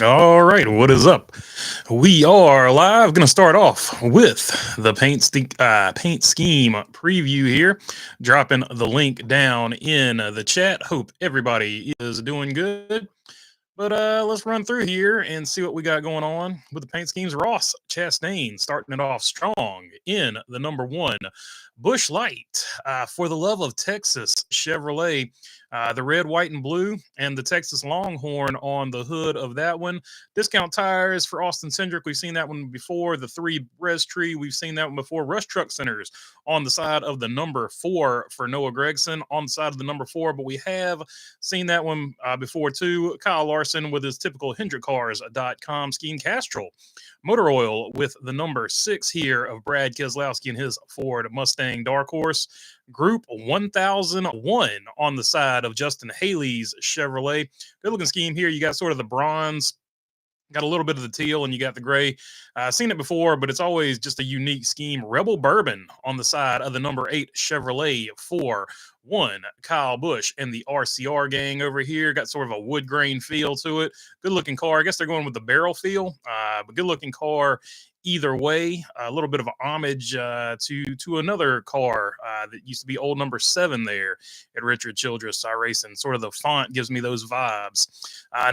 All right, what is up? We are live. Going to start off with the paint scheme preview here. Dropping the link down in the chat. Hope everybody is doing good. But let's run through here and see what we got going on with the paint schemes. Ross Chastain starting it off strong in the number one. Bush Light, for the love of Texas Chevrolet, the red, white, and blue, and the Texas Longhorn on the hood of that one. Discount tires for Austin Cindric. We've seen that one before. The three Res Tree. We've seen that one before. Rush Truck Centers on the side of the number 4 for Noah Gregson on the side of the number 4. But we have seen that one before too. Kyle Larson with his typical HendrickCars.com scheme. Castrol Motor Oil with the number 6 here of Brad Keselowski and his Ford Mustang Dark Horse. Group 1001 on the side of Justin Haley's Chevrolet. Good looking scheme here. You got sort of the bronze, got a little bit of the teal, and you got the gray. Seen it before, but it's always just a unique scheme. Rebel Bourbon on the side of the number 8 Chevrolet for one. Kyle Busch and the RCR gang over here got sort of a wood grain feel to it. Good looking car. I guess they're going with the barrel feel, but good looking car. Either way, a little bit of a homage to another car that used to be old number 7 there at Richard Childress Racing. Sort of the font gives me those vibes.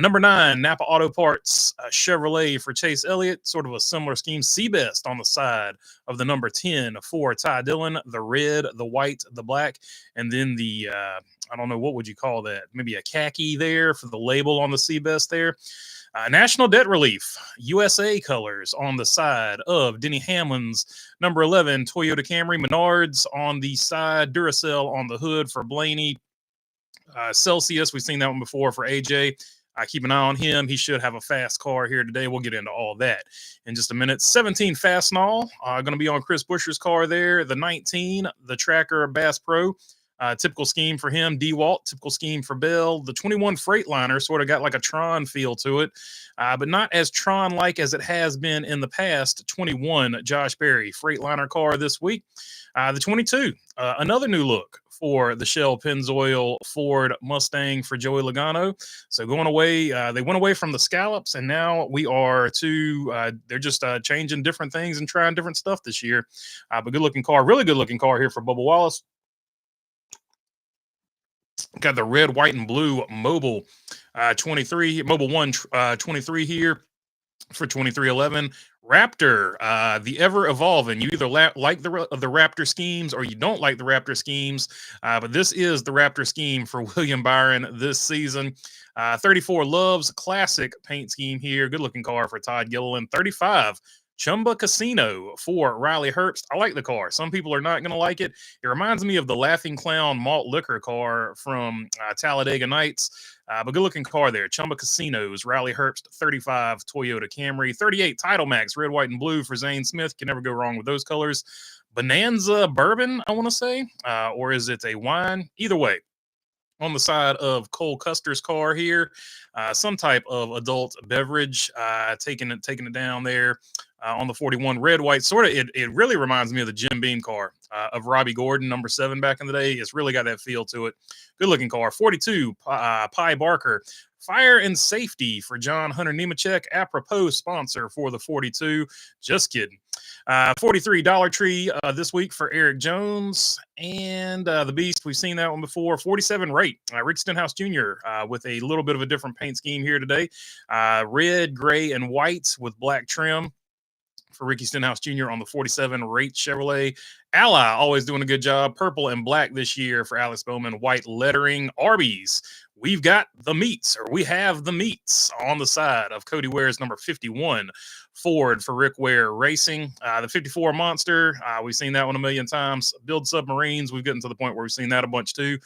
Number 9, Napa Auto Parts Chevrolet for Chase Elliott. Sort of a similar scheme. Seabest on the side of the number 10 for Ty Dillon. The red, the white, the black, and then the I don't know, what would you call that? Maybe a khaki there for the label on the Seabest there. National Debt Relief, USA colors on the side of Denny Hamlin's number 11 Toyota Camry. Menards on the side, Duracell on the hood for Blaney. Celsius, we've seen that one before for AJ. Keep an eye on him. He should have a fast car here today. We'll get into all that in just a minute. 17 Fastenal, going to be on Chris Buescher's car there. The 19, the Tracker Bass Pro. Typical scheme for him. DeWalt, typical scheme for Bell. The 21 Freightliner sort of got like a Tron feel to it, but not as Tron-like as it has been in the past. 21 Josh Berry Freightliner car this week. The 22, another new look for the Shell Pennzoil Ford Mustang for Joey Logano. So going away, they went away from the scallops, and now we are to, they're just changing different things and trying different stuff this year. But good looking car, really good looking car here for Bubba Wallace. Got the red, white, and blue Mobile 23, Mobile 1 23 here for 2311. Raptor, the ever evolving. You either like the Raptor schemes or you don't like the Raptor schemes, but this is the Raptor scheme for William Byron this season. 34 Loves classic paint scheme here. Good looking car for Todd Gilliland. 35 Chumba Casino for Riley Herbst. I like the car. Some people are not going to like it. It reminds me of the Laughing Clown malt liquor car from Talladega Nights. But good looking car there. Chumba Casinos, Riley Herbst. 35 Toyota Camry. 38 Title Max, red, white, and blue for Zane Smith. Can never go wrong with those colors. Bonanza Bourbon, I want to say. Or is it a wine? Either way. On the side of Cole Custer's car here, some type of adult beverage, taking it down there on the 41 red white. Sort of, it really reminds me of the Jim Beam car of Robbie Gordon, number 7 back in the day. It's really got that feel to it. Good looking car. 42 Pi Barker. Fire and Safety for John Hunter Nemechek, apropos sponsor for the 42. Just kidding. 43 Dollar Tree this week for Eric Jones. And the Beast, we've seen that one before. 47 Rate, Rick Stenhouse Jr. With a little bit of a different paint scheme here today. Red, gray, and white with black trim for Ricky Stenhouse Jr. on the 47 Rate Chevrolet. Ally, always doing a good job. Purple and black this year for Alex Bowman. White lettering. Arby's, we've got the meats, or we have the meats on the side of Cody Ware's number 51 Ford for Rick Ware Racing. The 54 Monster, we've seen that one a million times. Build Submarines, we've gotten to the point where we've seen that a bunch too.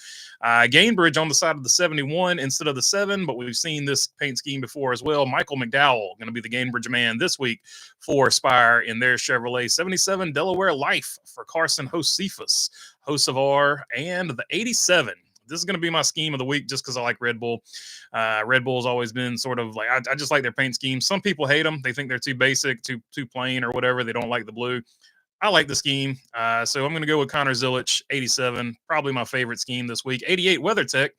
Gainbridge on the side of the 71 instead of the 7, but we've seen this paint scheme before as well. Michael McDowell going to be the Gainbridge man this week for Spire in their Chevrolet. 77 Delaware Life for Carson Josephus, Hocevar, and the 87. This is going to be my scheme of the week just because I like Red Bull. Red Bull's always been sort of like, I just like their paint scheme. Some people hate them. They think they're too basic, too plain or whatever. They don't like the blue. I like the scheme. So I'm going to go with Connor Zilic, 87. Probably my favorite scheme this week. 88 WeatherTech.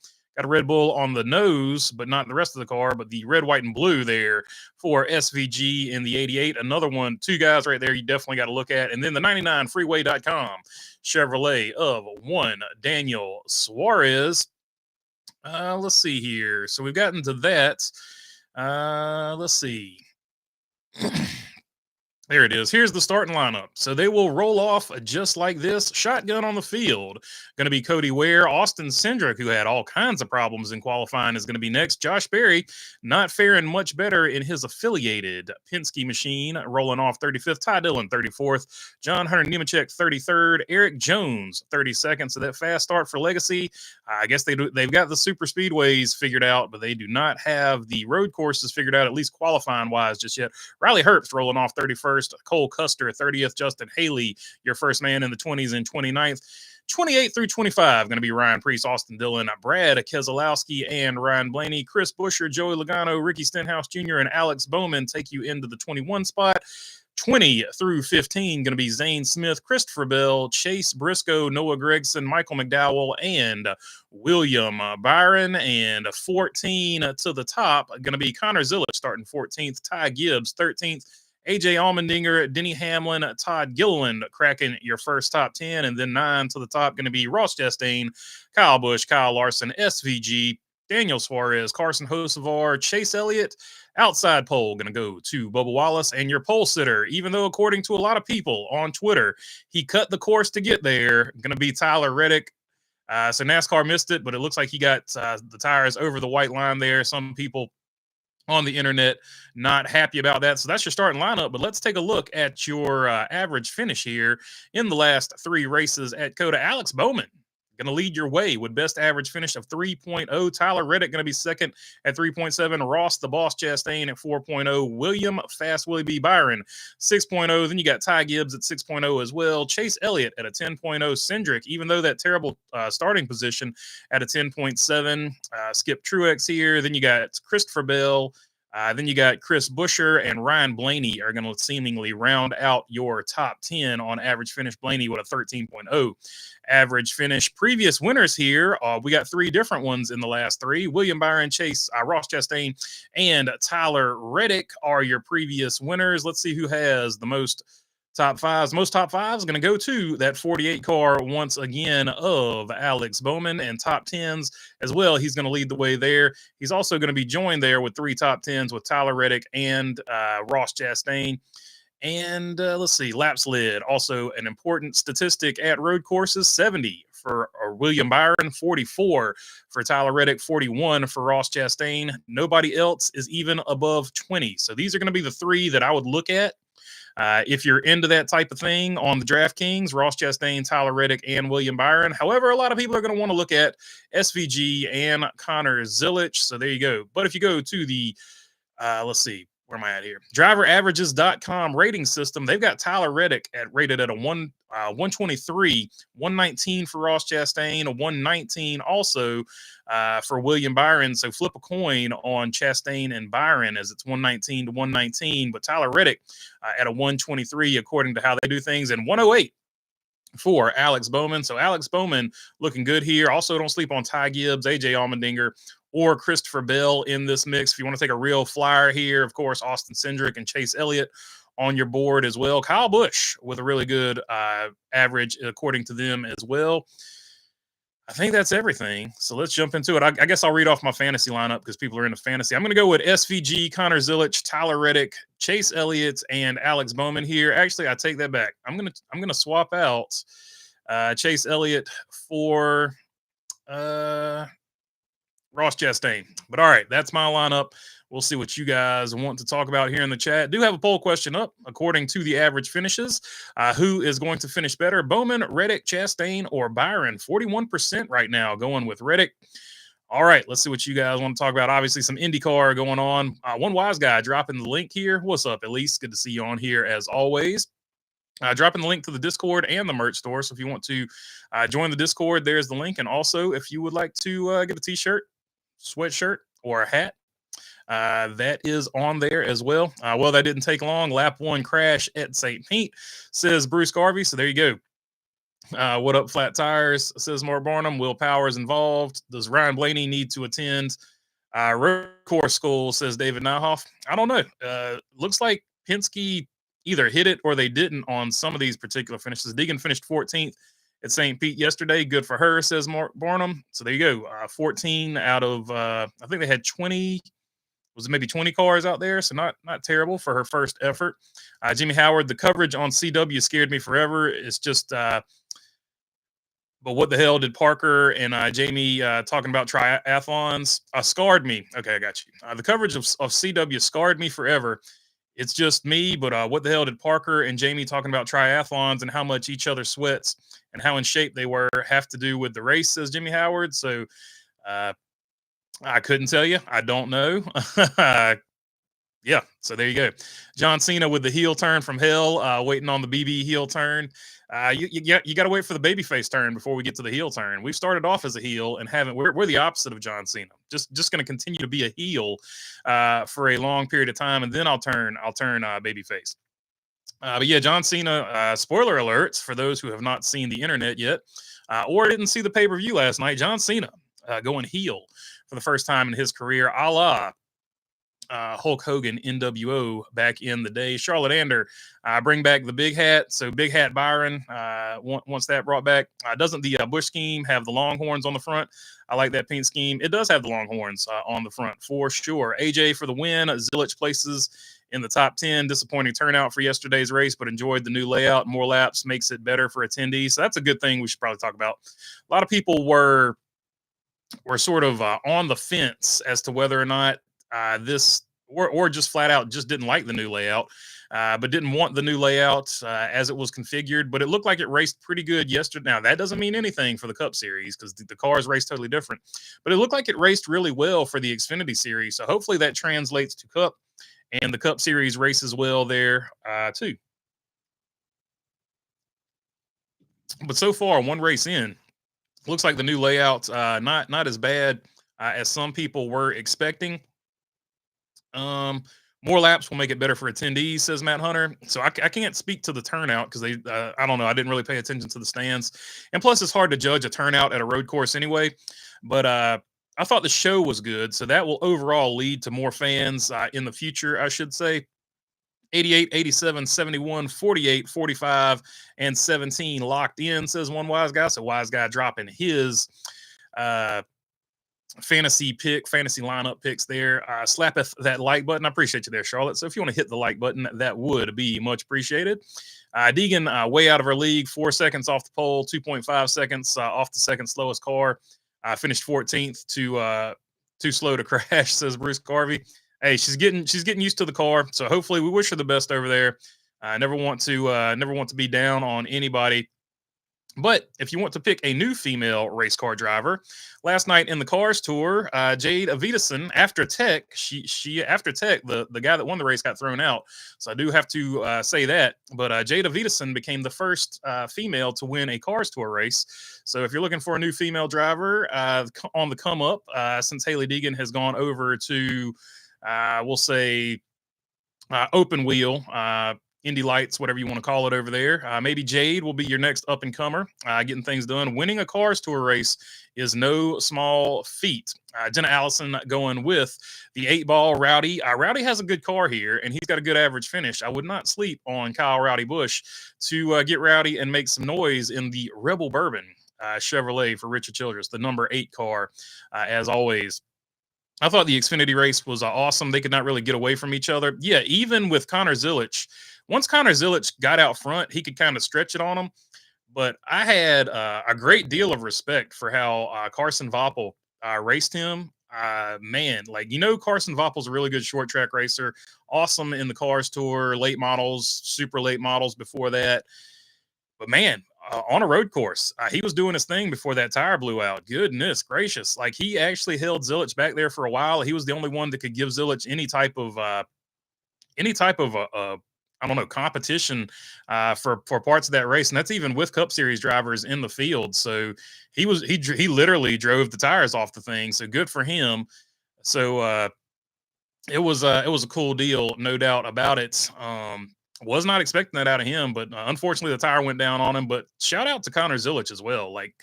Got a Red Bull on the nose, but not the rest of the car, but the red, white, and blue there for SVG in the 88. Another one, two guys right there you definitely got to look at. And then the 99freeway.com Chevrolet of one Daniel Suarez. Let's see here. So we've gotten to that. Let's see. There it is. Here's the starting lineup. So they will roll off just like this. Shotgun on the field. Going to be Cody Ware. Austin Cindric, who had all kinds of problems in qualifying, is going to be next. Josh Berry, not faring much better in his affiliated Penske machine, rolling off 35th. Ty Dillon, 34th. John Hunter Nemechek, 33rd. Eric Jones, 32nd. So that fast start for Legacy. I guess they've got the super speedways figured out, but they do not have the road courses figured out, at least qualifying-wise, just yet. Riley Herbst rolling off 31st. Cole Custer, 30th. Justin Haley, your first man in the 20s and 29th. 28 through 25, going to be Ryan Preece, Austin Dillon, Brad Keselowski, and Ryan Blaney. Chris Buescher, Joey Logano, Ricky Stenhouse Jr., and Alex Bowman take you into the 21 spot. 20 through 15, going to be Zane Smith, Christopher Bell, Chase Briscoe, Noah Gregson, Michael McDowell, and William Byron. And 14 to the top, going to be Connor Zilic starting 14th, Ty Gibbs 13th, AJ Allmendinger, Denny Hamlin, Todd Gilliland cracking your first top 10. And then 9 to the top, going to be Ross Chastain, Kyle Busch, Kyle Larson, SVG, Daniel Suarez, Carson Hocevar, Chase Elliott. Outside poll going to go to Bubba Wallace, and your pole sitter, even though according to a lot of people on Twitter, he cut the course to get there, going to be Tyler Reddick. So NASCAR missed it, but it looks like he got the tires over the white line there. Some people on the internet not happy about that. So that's your starting lineup. But let's take a look at your average finish here in the last 3 races at COTA. Alex Bowman going to lead your way with best average finish of 3.0. Tyler Reddick going to be second at 3.7. Ross the Boss Chastain at 4.0. William Fast Willie B. Byron 6.0. Then you got Ty Gibbs at 6.0 as well. Chase Elliott at a 10.0. Cindric, even though that terrible starting position, at a 10.7. Skip Truex here. Then you got Christopher Bell. Then you got Chris Buescher and Ryan Blaney are going to seemingly round out your top 10 on average finish. Blaney with a 13.0 average finish. Previous winners here, we got 3 different ones in the last 3. William Byron, Chase, Ross Chastain, and Tyler Reddick are your previous winners. Let's see who has the most top 5s. Most top 5s going to go to that 48 car once again of Alex Bowman, and top 10s as well. He's going to lead the way there. He's also going to be joined there with 3 top 10s with Tyler Reddick and Ross Chastain. And let's see, lap slid, also an important statistic at road courses, 70 for William Byron, 44 for Tyler Reddick, 41 for Ross Chastain. Nobody else is even above 20. So these are going to be the 3 that I would look at. If you're into that type of thing on the DraftKings, Ross Chastain, Tyler Reddick, and William Byron. However, a lot of people are going to want to look at SVG and Connor Zilic. So there you go. But if you go to the, let's see, where am I at here? DriverAverages.com rating system. They've got Tyler Reddick rated at a 123, 119 for Ross Chastain, a 119 also for William Byron. So flip a coin on Chastain and Byron as it's 119 to 119. But Tyler Reddick at a 123 according to how they do things, and 108 for Alex Bowman. So Alex Bowman looking good here. Also, don't sleep on Ty Gibbs, AJ Allmendinger, or Christopher Bell in this mix. If you want to take a real flyer here, of course, Austin Cindric and Chase Elliott on your board as well. Kyle Busch with a really good average according to them as well. I think that's everything. So let's jump into it. I guess I'll read off my fantasy lineup because people are into fantasy. I'm going to go with SVG, Connor Zilic, Tyler Reddick, Chase Elliott, and Alex Bowman here. Actually, I take that back. I'm gonna swap out Chase Elliott for Ross Chastain. But all right, that's my lineup. We'll see what you guys want to talk about here in the chat. Do have a poll question up. According to the average finishes, who is going to finish better? Bowman, Reddick, Chastain, or Byron? 41% right now going with Reddick. All right, let's see what you guys want to talk about. Obviously, some IndyCar going on. One wise guy dropping the link here. What's up, Elise? Good to see you on here as always. Dropping the link to the Discord and the merch store. So if you want to join the Discord, there's the link. And also, if you would like to get a t-shirt, sweatshirt, or a hat, that is on there as well. Well, that didn't take long. Lap 1 crash at St. Pete, says Bruce Garvey. So there you go. What up, flat tires? Says Mark Barnum. Will Powers involved? Does Ryan Blaney need to attend road course school? Says David Nyhoff. I don't know. Looks like Penske either hit it or they didn't on some of these particular finishes. Deegan finished 14th at St. Pete yesterday. Good for her, says Mark Barnum. So there you go. 14 out of I think they had 20. Was maybe 20 cars out there, so not terrible for her first effort. Jimmy Howard, the coverage on CW scared me forever. It's just but what the hell did Parker and Jamie talking about triathlons scarred me? Okay, I got you. The coverage of CW scarred me forever. It's just me, but what the hell did Parker and Jamie talking about triathlons and how much each other sweats and how in shape they were have to do with the race, says Jimmy Howard. So I couldn't tell you. I don't know. Yeah, so there you go. John Cena with the heel turn from hell, waiting on the BB heel turn. You got to wait for the babyface turn before we get to the heel turn. We've started off as a heel and haven't. We're the opposite of John Cena. Just going to continue to be a heel for a long period of time, and then I'll turn babyface. But yeah, John Cena. Spoiler alerts for those who have not seen the internet yet, or didn't see the pay-per-view last night. John Cena going heel for the first time in his career, a la Hulk Hogan NWO back in the day. Charlotte Ander, bring back the big hat. So Big Hat Byron wants that brought back. Doesn't the Bush scheme have the Longhorns on the front? I like that paint scheme. It does have the Longhorns on the front for sure. AJ for the win. Zilich places in the top 10. Disappointing turnout for yesterday's race, but enjoyed the new layout. More laps makes it better for attendees. So that's a good thing we should probably talk about. A lot of people were sort of on the fence as to whether or not this or just flat out just didn't like the new layout, but didn't want the new layout as it was configured. But it looked like it raced pretty good yesterday. Now, that doesn't mean anything for the Cup Series because the cars race totally different. But it looked like it raced really well for the Xfinity Series. So hopefully that translates to Cup, and the Cup Series races well there too. But so far, one race in, looks like the new layout not as bad as some people were expecting. More laps will make it better for attendees, says Matt Hunter. So I can't speak to the turnout because they I don't know. I didn't really pay attention to the stands, and plus it's hard to judge a turnout at a road course anyway. But I thought the show was good, so that will overall lead to more fans in the future, I should say. 88, 87, 71, 48, 45, and 17 locked in, says one wise guy. So wise guy dropping his fantasy lineup picks there. Slap that like button. I appreciate you there, Charlotte. So if you want to hit the like button, that would be much appreciated. Deegan, way out of her league, 4 seconds off the pole, 2.5 seconds off the second slowest car. Finished 14th, too slow to crash, says Bruce Carvey. Hey, she's getting used to the car, so hopefully we wish her the best over there. Never want to be down on anybody. But if you want to pick a new female race car driver, last night in the Cars Tour, Jade Avitason, after Tech, after Tech, the guy that won the race got thrown out. So I do have to say that. But Jade Avitason became the first female to win a Cars Tour race. So if you're looking for a new female driver on the come up, since Haley Deegan has gone over to, we'll say, open wheel, Indy Lights, whatever you want to call it over there. Maybe Jade will be your next up and comer, getting things done. Winning a Cars Tour race is no small feat. Jenna Allison going with the 8-ball Rowdy. Rowdy has a good car here, and he's got a good average finish. I would not sleep on Kyle Rowdy Busch to get rowdy and make some noise in the Rebel Bourbon Chevrolet for Richard Childress, the number 8 car, as always. I thought the Xfinity race was awesome. They could not really get away from each other. Yeah, even with Connor Zilich, once Connor Zilich got out front, he could kind of stretch it on him. But I had a great deal of respect for how Carson Voppel raced him. Man, Carson Voppel's a really good short track racer. Awesome in the Cars Tour, late models, super late models before that. But man, on a road course, he was doing his thing before that tire blew out. Goodness gracious. Like, he actually held Zilich back there for a while. He was the only one that could give Zilich any type of I don't know, competition for parts of that race. And that's even with Cup Series drivers in the field. So he literally drove the tires off the thing. So good for him. So it was a cool deal, no doubt about it. Was not expecting that out of him, but unfortunately the tire went down on him. But shout out to Connor Zilich as well. Like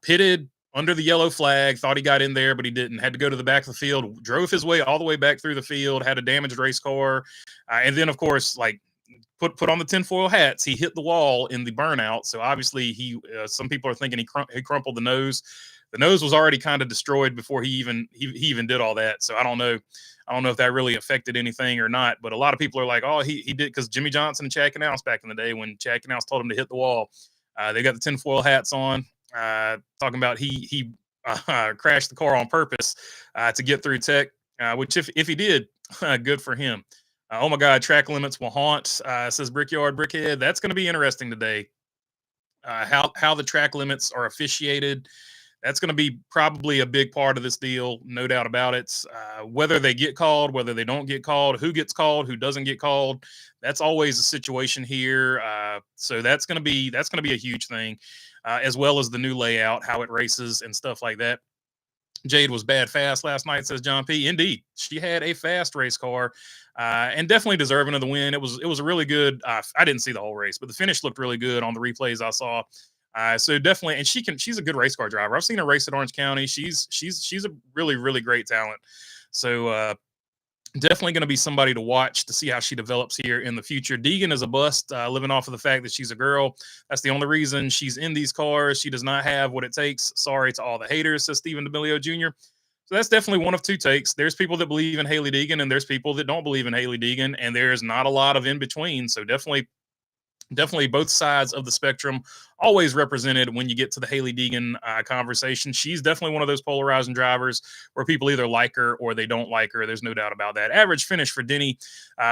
pitted under the yellow flag, thought he got in there, but he didn't. Had to go to the back of the field, drove his way all the way back through the field, had a damaged race car, and then of course like put on the tinfoil hats. He hit the wall in the burnout, so obviously he. Some people are thinking he crumpled the nose. The nose was already kind of destroyed before he even did all that. So I don't know. I don't know if that really affected anything or not. But a lot of people are like, oh, he did, because Jimmy Johnson and Chad Knaus back in the day when Chad Knaus told him to hit the wall, they got the tinfoil hats on, talking about he crashed the car on purpose to get through tech, which if he did, good for him. Oh my God, track limits will haunt, says Brickyard Brickhead. That's going to be interesting today. How the track limits are officiated. That's going to be probably a big part of this deal, no doubt about it. Whether they get called, whether they don't get called, who gets called, who doesn't get called. That's always a situation here. So that's going to be a huge thing, as well as the new layout, how it races and stuff like that. Jade was bad fast last night, says John P. Indeed, she had a fast race car, and definitely deserving of the win. It was a really good. I didn't see the whole race, but the finish looked really good on the replays I saw. So definitely, and she's a good race car driver. I've seen her race at Orange County. She's a really, really great talent. So definitely going to be somebody to watch to see how she develops here in the future. Deegan is a bust, living off of the fact that she's a girl. That's the only reason she's in these cars. She does not have what it takes. Sorry to all the haters, says Stephen D'Amelio Jr. So that's definitely one of two takes. There's people that believe in Hailie Deegan, and there's people that don't believe in Hailie Deegan, and there's not a lot of in between. So definitely both sides of the spectrum always represented when you get to the Hailie Deegan conversation. She's definitely one of those polarizing drivers where people either like her or they don't like her. There's no doubt about that. Average finish for Denny,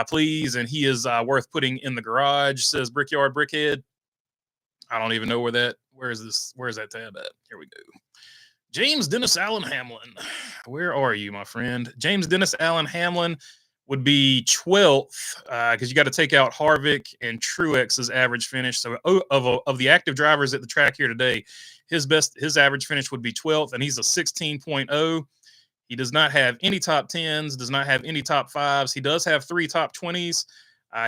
please, and he is worth putting in the garage, says Brickyard Brickhead. I don't even know where is that tab at? Here we go. James Dennis Allen Hamlin. Where are you, my friend? James Dennis Allen Hamlin would be 12th, because you got to take out Harvick and Truex's average finish. So of the active drivers at the track here today, his average finish would be 12th, and he's a 16.0. He does not have any top 10s, does not have any top 5s. He does have 3 top 20s.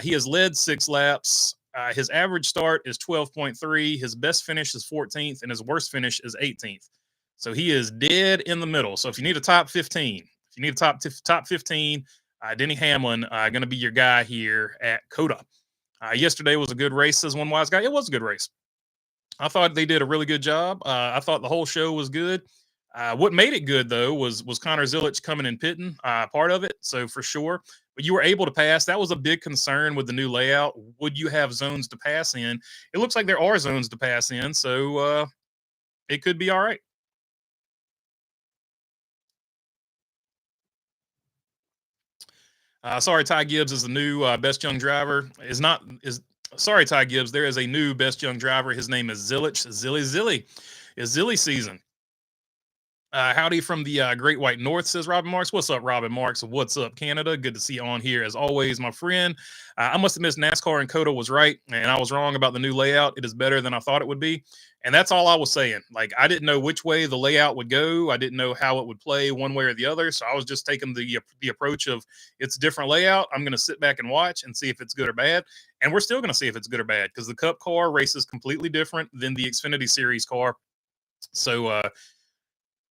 He has led 6 laps. His average start is 12.3. His best finish is 14th, and his worst finish is 18th. So he is dead in the middle. So if you need a top 15, if you need a top 15, Denny Hamlin going to be your guy here at COTA. Yesterday was a good race, says one wise guy. It was a good race. I thought they did a really good job. I thought the whole show was good. What made it good, though, was Connor Zilich coming and pitting, part of it. So for sure. But you were able to pass. That was a big concern with the new layout. Would you have zones to pass in? It looks like there are zones to pass in. So it could be all right. Sorry, Ty Gibbs is the new best young driver. Sorry, Ty Gibbs. There is a new best young driver. His name is Zilich. Zilly. It's Zilly season. Howdy from the Great White North, says Robin Marks. What's up, Robin Marks? What's up, Canada? Good to see you on here as always, my friend. I must have missed NASCAR, and COTA was right, and I was wrong about the new layout. It is better than I thought it would be, and that's all I was saying. Like, I didn't know which way the layout would go. I didn't know how it would play one way or the other, so I was just taking the approach of it's a different layout. I'm going to sit back and watch and see if it's good or bad, and we're still going to see if it's good or bad because the Cup car races completely different than the Xfinity Series car. So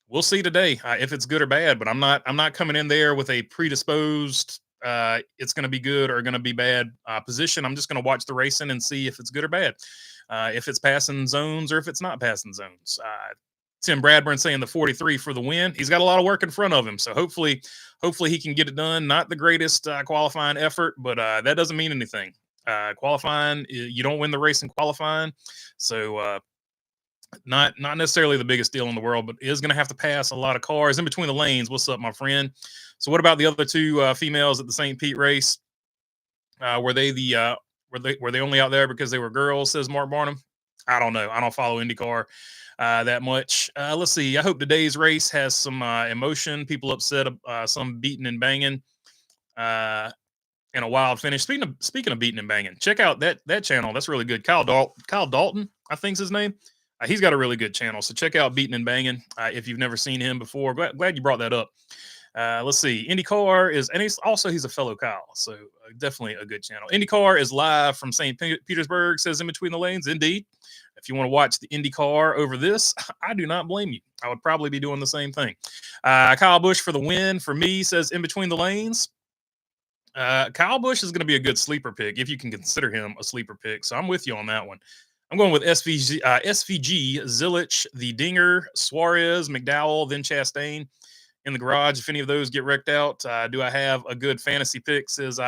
we'll see today if it's good or bad, but I'm not coming in there with a predisposed it's going to be good or going to be bad position. I'm just going to watch the racing and see if it's good or bad, if it's passing zones or if it's not passing zones. Tim Bradburn saying the 43 for the win. He's got a lot of work in front of him, so hopefully he can get it done. Not the greatest qualifying effort, but that doesn't mean anything. Qualifying, you don't win the race in qualifying, so not necessarily the biggest deal in the world, but is going to have to pass a lot of cars in between the lanes. What's up, my friend? So what about the other two females at the St. Pete race? Were they only out there because they were girls, says Mark Barnum? I don't know. I don't follow IndyCar that much. Let's see. I hope today's race has some emotion. People upset, some beating and banging, and a wild finish. Speaking of beating and banging, check out that channel. That's really good. Kyle Dalton, I think's his name. He's got a really good channel, so check out Beating and Banging if you've never seen him before. Glad you brought that up. Let's see. IndyCar is, and he's a fellow Kyle, so definitely a good channel. IndyCar is live from St. Petersburg. Says in between the lanes. Indeed, if you want to watch the IndyCar over this, I do not blame you. I would probably be doing the same thing. Kyle Busch for the win for me. Says in between the lanes. Kyle Busch is going to be a good sleeper pick if you can consider him a sleeper pick. So I'm with you on that one. I'm going with SVG, Zilich, the Dinger, Suarez, McDowell, then Chastain in the garage. If any of those get wrecked out, do I have a good fantasy pick? Says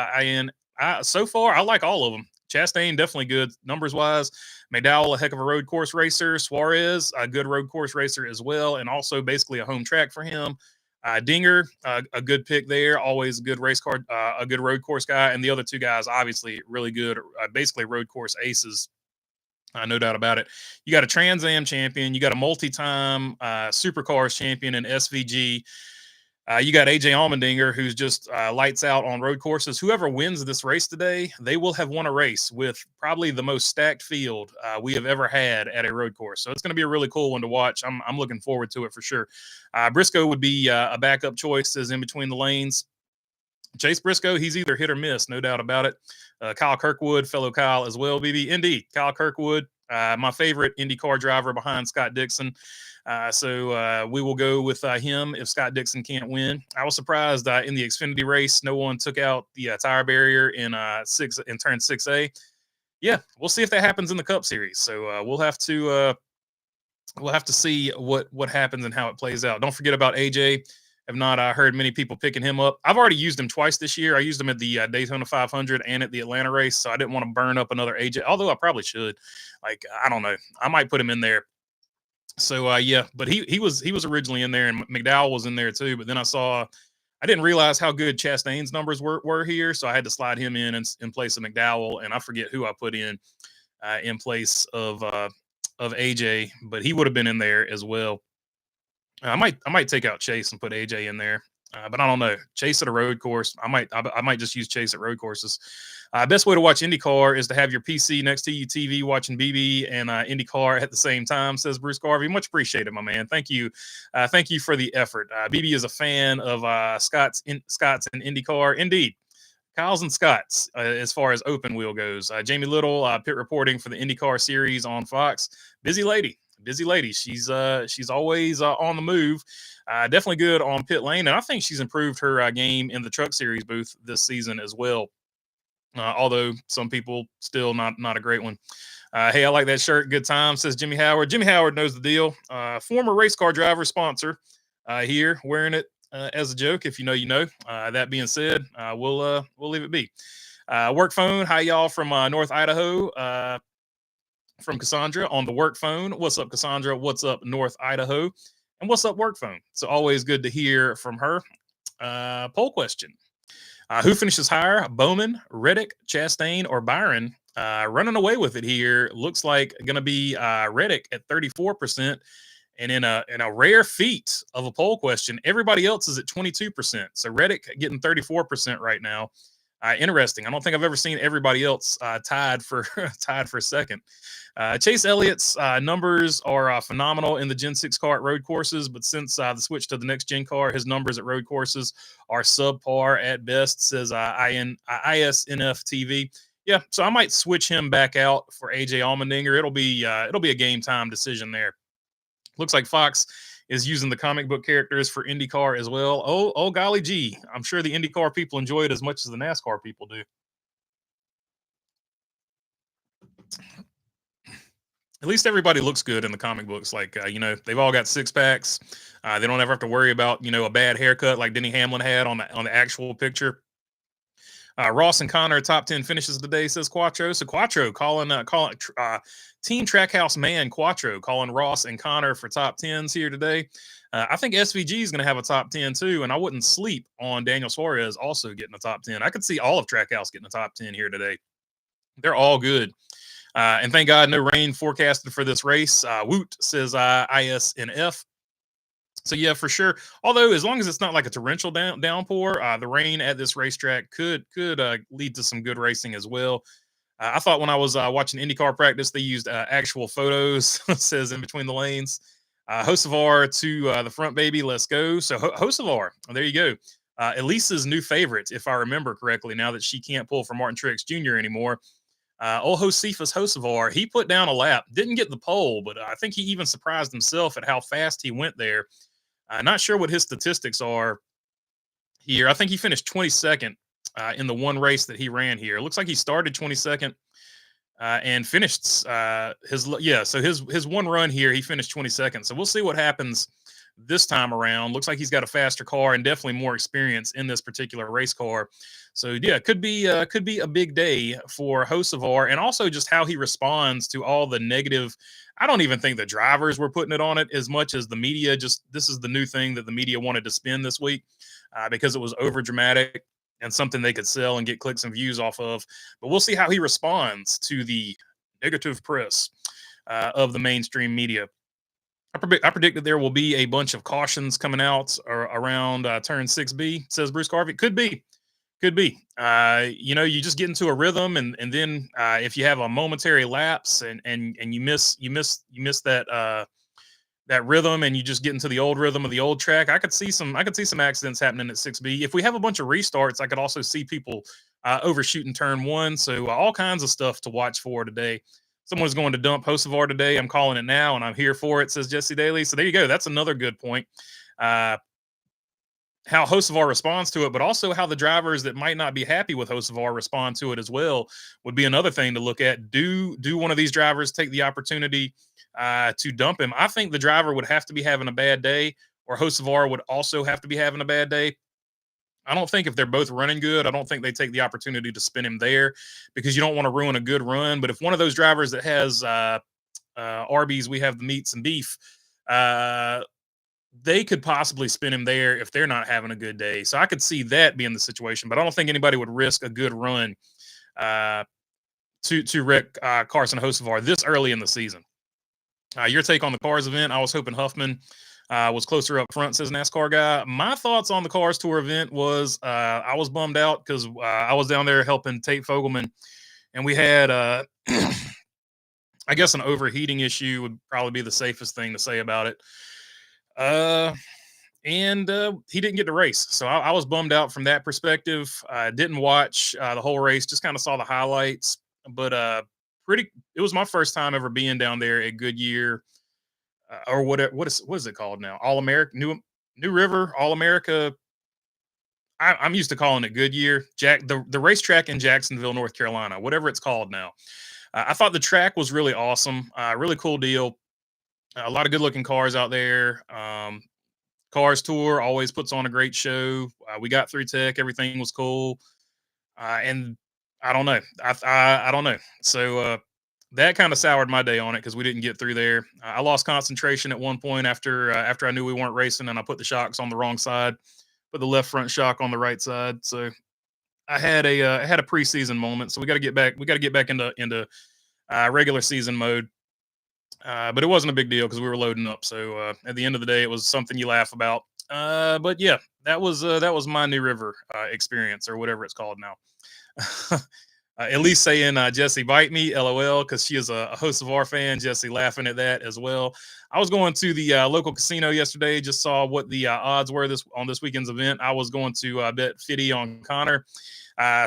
so far, I like all of them. Chastain, definitely good numbers wise. McDowell, a heck of a road course racer. Suarez, a good road course racer as well, and also basically a home track for him. Dinger, a good pick there. Always a good race car, a good road course guy. And the other two guys, obviously, really good, basically road course aces. No doubt about it. You got a Trans Am champion. You got a multi-time supercars champion in SVG. You got AJ Allmendinger, who's just lights out on road courses. Whoever wins this race today, they will have won a race with probably the most stacked field we have ever had at a road course. So it's going to be a really cool one to watch. I'm looking forward to it for sure. Briscoe would be a backup choice as in between the lanes. Chase Briscoe, he's either hit or miss, no doubt about it. Kyle Kirkwood, fellow Kyle as well, BB. Indeed, Kyle Kirkwood, my favorite IndyCar driver behind Scott Dixon. So we will go with him if Scott Dixon can't win. I was surprised in the Xfinity race, no one took out the tire turn 6A. Yeah, we'll see if that happens in the Cup Series. So we'll have to see what happens and how it plays out. Don't forget about AJ. Have not heard many people picking him up. I've already used him twice this year. I used him at the Daytona 500 and at the Atlanta race, so I didn't want to burn up another AJ, although I probably should. I don't know. I might put him in there. So, yeah, but he was originally in there, and McDowell was in there too. But then I didn't realize how good Chastain's numbers were here, so I had to slide him in place of McDowell, and I forget who I put in place of AJ, but he would have been in there as well. I might take out Chase and put AJ in there, but I don't know. Chase at a road course, I might just use Chase at road courses. Best way to watch IndyCar is to have your PC next to you, TV, watching BB and IndyCar at the same time. Says Bruce Garvey. Much appreciated, my man. Thank you for the effort. BB is a fan of Scott's and IndyCar. Indeed. Kyle's and Scott's as far as open wheel goes. Jamie Little, pit reporting for the IndyCar series on Fox. Busy lady. She's always on the move. Definitely good on pit lane, and I think she's improved her game in the Truck Series booth this season as well. Although some people still not a great one. Hey, I like that shirt. Good time, says Jimmy Howard. Jimmy Howard knows the deal. Former race car driver sponsor here, wearing it as a joke. If you know, you know. That being said, we'll leave it be. Work phone. Hi, y'all from North Idaho. From Cassandra on the work phone. What's up, Cassandra? What's up, North Idaho? And what's up, work phone? It's always good to hear from her. Poll question. Who finishes higher, Bowman, Reddick, Chastain, or Byron? Running away with it here looks like going to be Reddick at 34%. And in a rare feat of a poll question, everybody else is at 22%. So Reddick getting 34% right now. Interesting. I don't think I've ever seen everybody else tied for second. Chase Elliott's numbers are phenomenal in the Gen 6 car at road courses, but since the switch to the next gen car, his numbers at road courses are subpar at best, says ISNF TV. Yeah, so I might switch him back out for AJ Allmendinger. It'll be a game time decision there. Looks like Fox is using the comic book characters for IndyCar as well. Oh, golly gee. I'm sure the IndyCar people enjoy it as much as the NASCAR people do. At least everybody looks good in the comic books. They've all got six packs. They don't ever have to worry about, a bad haircut like Denny Hamlin had on the actual picture. Ross and Connor top 10 finishes today, says Quattro. So Quattro calling Team Trackhouse man Quattro calling Ross and Connor for top 10s here today. I think SVG is going to have a top 10 too, and I wouldn't sleep on Daniel Suarez also getting a top 10. I could see all of Trackhouse getting a top 10 here today. They're all good. And thank God no rain forecasted for this race. Woot, says ISNF. So, yeah, for sure. Although, as long as it's not like a torrential downpour, the rain at this racetrack could lead to some good racing as well. I thought when I was watching IndyCar practice, they used actual photos, says in between the lanes. Hocevar to the front, baby. Let's go. So Hocevar, there you go. Elisa's new favorite, if I remember correctly, now that she can't pull for Martin Truex Jr. anymore. Old Josephus Hocevar, he put down a lap, didn't get the pole, but I think he even surprised himself at how fast he went there. Not sure what his statistics are here. I think he finished 22nd in the one race that he ran here. It looks like he started 22nd and finished So his one run here, he finished 22nd. So we'll see what happens this time around. Looks like he's got a faster car and definitely more experience in this particular race car. So yeah, could be a big day for Hocevar, and also just how he responds to all the negative. I don't even think the drivers were putting it on it as much as the media. Just this is the new thing that the media wanted to spin this week because it was over dramatic and something they could sell and get clicks and views off of. But we'll see how he responds to the negative press of the mainstream media. I predict that there will be a bunch of cautions coming out around turn 6B, says Bruce Carvey. Could be. Could be. You just get into a rhythm, and then if you have a momentary lapse and you miss that rhythm, and you just get into the old rhythm of the old track, I could see some accidents happening at 6B. If we have a bunch of restarts, I could also see people overshooting turn one. So all kinds of stuff to watch for today. Someone's going to dump Hocevar today. I'm calling it now, and I'm here for it, says Jesse Daly. So there you go. That's another good point. How Hocevar responds to it, but also how the drivers that might not be happy with Hocevar respond to it as well would be another thing to look at. Do one of these drivers take the opportunity to dump him? I think the driver would have to be having a bad day, or Hocevar would also have to be having a bad day. I don't think if they're both running good, I don't think they take the opportunity to spin him there, because you don't want to ruin a good run. But if one of those drivers that has Arby's, we have the meats and beef, uh, they could possibly spin him there if they're not having a good day. So I could see that being the situation, but I don't think anybody would risk a good run uh, to wreck Carson Hocevar this early in the season. Your take on the Cars event? I was hoping Huffman was closer up front, says NASCAR guy. My thoughts on the Cars Tour event was I was bummed out because I was down there helping Tate Fogelman, and we had I guess an overheating issue would probably be the safest thing to say about it. And he didn't get to race, so I was bummed out from that perspective. I didn't watch the whole race, just kind of saw the highlights. But it was my first time ever being down there at Goodyear, or what is it called now? All America, New River, All America. I'm used to calling it Goodyear, the racetrack in Jacksonville, North Carolina, whatever it's called now. I thought the track was really awesome, really cool deal. A lot of good looking cars out there. Cars Tour always puts on a great show. We got through tech, everything was cool, and I don't know, I don't know. So that kind of soured my day on it because we didn't get through there. I lost concentration at one point after I knew we weren't racing, and I put the shocks on the wrong side, put the left front shock on the right side. So I had a preseason moment. So we got to get back. We got to get back into regular season mode. But it wasn't a big deal because we were loading up. So at the end of the day, it was something you laugh about. But yeah, that was my New River experience, or whatever it's called now. At least saying Jesse bite me, LOL, because she is a host of our fan. Jesse laughing at that as well. I was going to the local casino yesterday. Just saw what the odds were this weekend's event. I was going to bet 50 on Connor.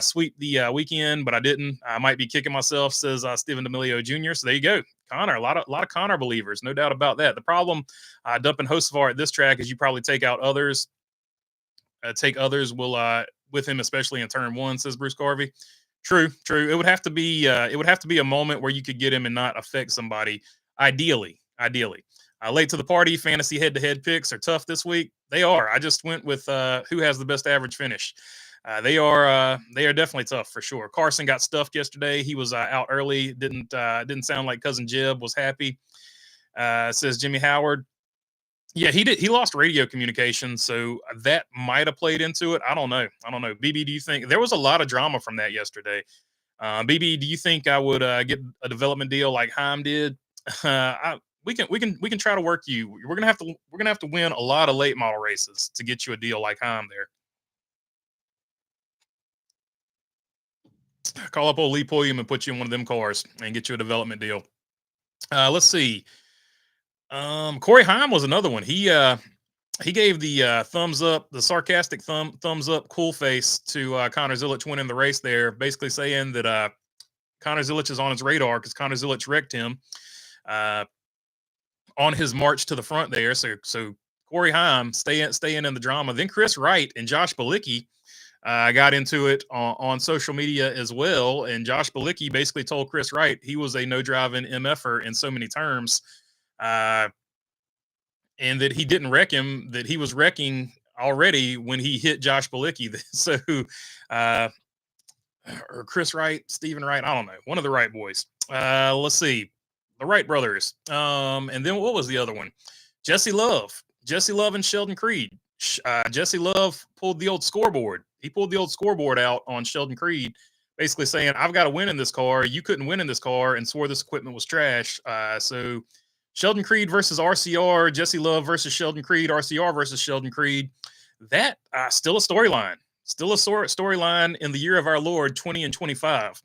Sweep the weekend, but I didn't. I might be kicking myself, says Stephen D'Amelio Jr. So there you go, Connor. A lot of Connor believers, no doubt about that. The problem dumping Hocevar at this track is you probably take out others. Take others will with him, especially in turn one, says Bruce Carvey. True, true. It would have to be a moment where you could get him and not affect somebody. Ideally. Late to the party, fantasy head-to-head picks are tough this week. They are. I just went with who has the best average finish. They are definitely tough for sure. Carson got stuffed yesterday. He was out early. Didn't sound like cousin Jeb was happy. Says Jimmy Howard. Yeah, he did. He lost radio communication, so that might have played into it. I don't know. BB, do you think there was a lot of drama from that yesterday? BB, do you think I would get a development deal like Heim did? We can try to work you. We're gonna have to win a lot of late model races to get you a deal like Heim there. Call up old Lee Pulliam and put you in one of them cars and get you a development deal. Let's see. Corey Heim was another one. He gave the thumbs up, the sarcastic thumbs up, cool face to Connor Zilic winning the race there, basically saying that Connor Zilic is on his radar because Connor Zilic wrecked him uh, on his march to the front there. So Corey Heim staying in the drama. Then Chris Wright and Josh Balicki got into it on social media as well. And Josh Balicki basically told Chris Wright he was a no driving MFer in so many terms. And that he didn't wreck him, that he was wrecking already when he hit Josh Balicki. So, uh, or Chris Wright, Stephen Wright, I don't know, one of the Wright boys. Let's see, the Wright brothers. And then what was the other one? Jesse Love and Sheldon Creed. Jesse Love pulled the old scoreboard. He pulled the old scoreboard out on Sheldon Creed, basically saying, I've got to win in this car. You couldn't win in this car, and swore this equipment was trash. So Sheldon Creed versus RCR, Jesse Love versus Sheldon Creed, RCR versus Sheldon Creed. That still a storyline. Still a storyline in the year of our Lord 20 and 25.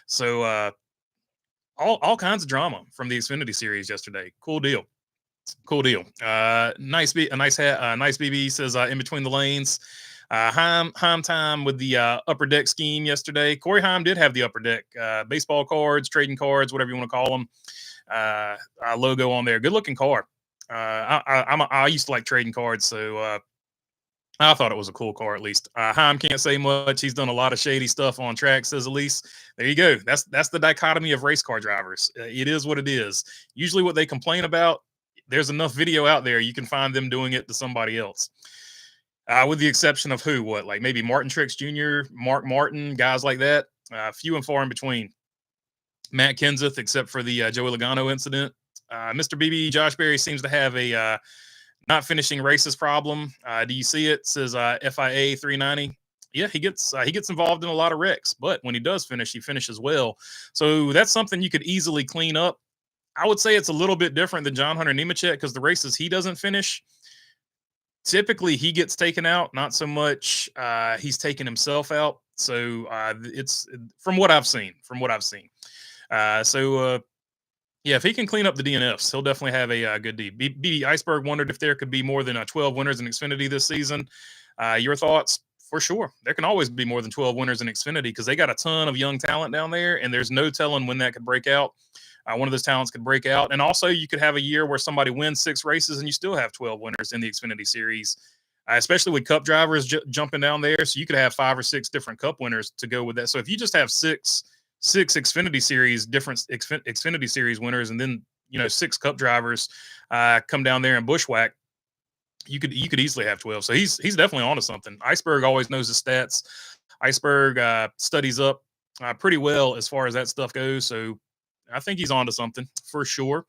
So all kinds of drama from the Xfinity series yesterday. Cool deal. Nice BB says in between the lanes. Heim time with the upper deck scheme yesterday. Corey Heim did have the upper deck baseball cards, trading cards, whatever you want to call them. Logo on there. Good looking car. I used to like trading cards, so I thought it was a cool car at least. Heim can't say much. He's done a lot of shady stuff on track, says Elise. There you go. That's the dichotomy of race car drivers. It is what it is. Usually what they complain about, there's enough video out there you can find them doing it to somebody else. With the exception of like maybe Martin Trix Jr., Mark Martin, guys like that. Few and far in between. Matt Kenseth, except for the Joey Logano incident. Mr. BB, Josh Berry seems to have a not finishing races problem. Do you see it? Says FIA 390. Yeah, he gets involved in a lot of wrecks, but when he does finish, he finishes well. So that's something you could easily clean up. I would say it's a little bit different than John Hunter Nemechek because the races he doesn't finish, typically he gets taken out. Not so much he's taken himself out. So it's from what I've seen. Yeah, if he can clean up the DNFs, he'll definitely have a good D. BB Iceberg wondered if there could be more than 12 winners in Xfinity this season. Your thoughts? For sure. There can always be more than 12 winners in Xfinity because they got a ton of young talent down there, and there's no telling when that could break out. One of those talents could break out. And also, you could have a year where somebody wins 6 races and you still have 12 winners in the Xfinity series, especially with Cup drivers jumping down there. So you could have 5 or 6 different Cup winners to go with that. So if you just have six Xfinity series, different Xfinity series winners, and then 6 Cup drivers come down there and bushwhack, you could easily have 12. So he's definitely onto something. Iceberg always knows his stats. Iceberg studies up pretty well as far as that stuff goes. So I think he's onto something for sure.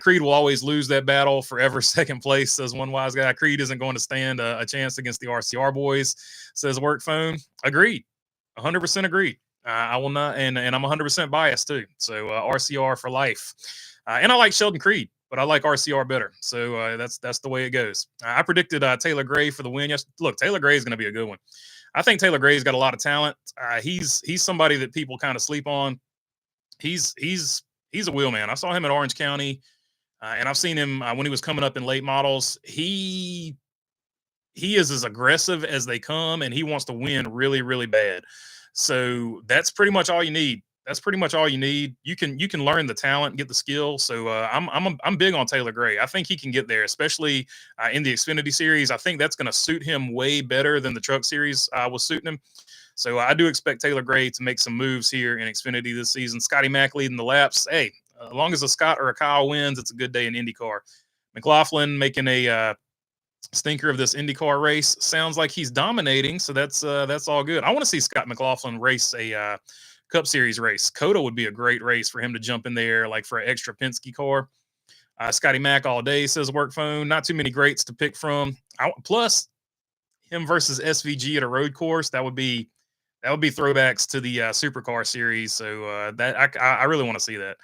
Creed will always lose that battle forever. Second place, says one wise guy. Creed isn't going to stand a chance against the RCR boys, says Work Phone. Agreed. 100% agreed. I will not, and I'm 100% biased too. So RCR for life. And I like Sheldon Creed, but I like RCR better. So that's the way it goes. I predicted Taylor Gray for the win. Yes, look, Taylor Gray is going to be a good one. I think Taylor Gray's got a lot of talent. He's somebody that people kind of sleep on. He's a wheel man. I saw him at Orange County, and I've seen him when he was coming up in late models. He is as aggressive as they come, and he wants to win really, really bad. So that's pretty much all you need. You can learn the talent, get the skill. So I'm big on Taylor Gray. I think he can get there, especially in the Xfinity series. I think that's going to suit him way better than the Truck series was suiting him. So I do expect Taylor Gray to make some moves here in Xfinity this season. Scotty Mack leading the laps. Hey, as long as a Scott or a Kyle wins, it's a good day in IndyCar. McLaughlin making a stinker of this IndyCar race. Sounds like he's dominating, so that's all good. I want to see Scott McLaughlin race a Cup Series race. COTA would be a great race for him to jump in there, like for an extra Penske car. Scotty Mack all day, says Work Phone. Not too many greats to pick from. Plus, him versus SVG at a road course, that would be throwbacks to the Supercar series. So that I really want to see that.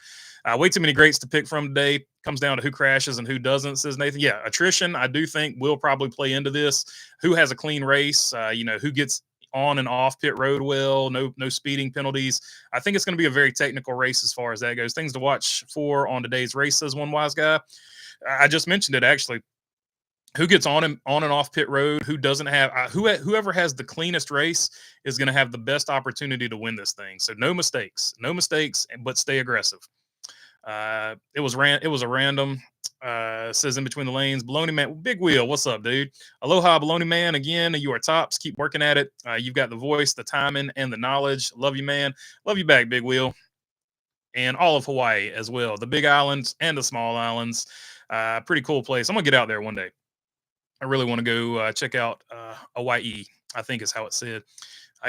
Way too many greats to pick from today. Comes down to who crashes and who doesn't, says Nathan. Yeah, attrition, I do think, will probably play into this. Who has a clean race? Who gets on and off pit road well, no speeding penalties. I think it's going to be a very technical race as far as that goes. Things to watch for on today's race, says one wise guy. I just mentioned it actually. Who gets on and off pit road? Who doesn't have? Whoever has the cleanest race is going to have the best opportunity to win this thing. So no mistakes, no mistakes, but stay aggressive. It was a random. Says in between the lanes, Baloney Man, Big Wheel. What's up, dude? Aloha, Baloney Man. Again, you are tops. Keep working at it. You've got the voice, the timing, and the knowledge. Love you, man. Love you back, Big Wheel, and all of Hawaii as well. The big islands and the small islands. Pretty cool place. I'm gonna get out there one day. I really want to go check out Hawaii. I think is how it said.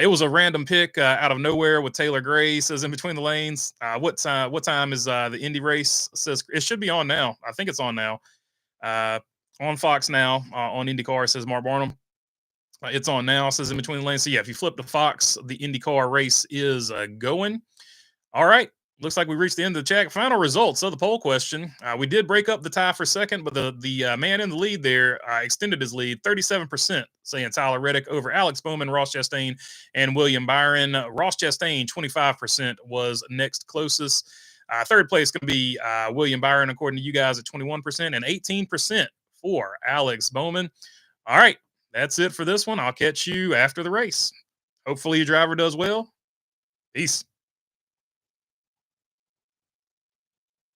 It was a random pick out of nowhere with Taylor Gray. Says in between the lanes. What time? What time is the Indy race? Says it should be on now. I think it's on now. On Fox now on IndyCar. Says Mark Barnum. It's on now. Says in between the lanes. So yeah, if you flip to Fox, the IndyCar race is going. All right. Looks like we reached the end of the chat. Final results of the poll question. We did break up the tie for second, but the man in the lead there extended his lead 37%, saying Tyler Reddick over Alex Bowman, Ross Chastain, and William Byron. Ross Chastain, 25%, was next closest. Third place going to be William Byron, according to you guys, at 21%, and 18% for Alex Bowman. All right, that's it for this one. I'll catch you after the race. Hopefully your driver does well. Peace.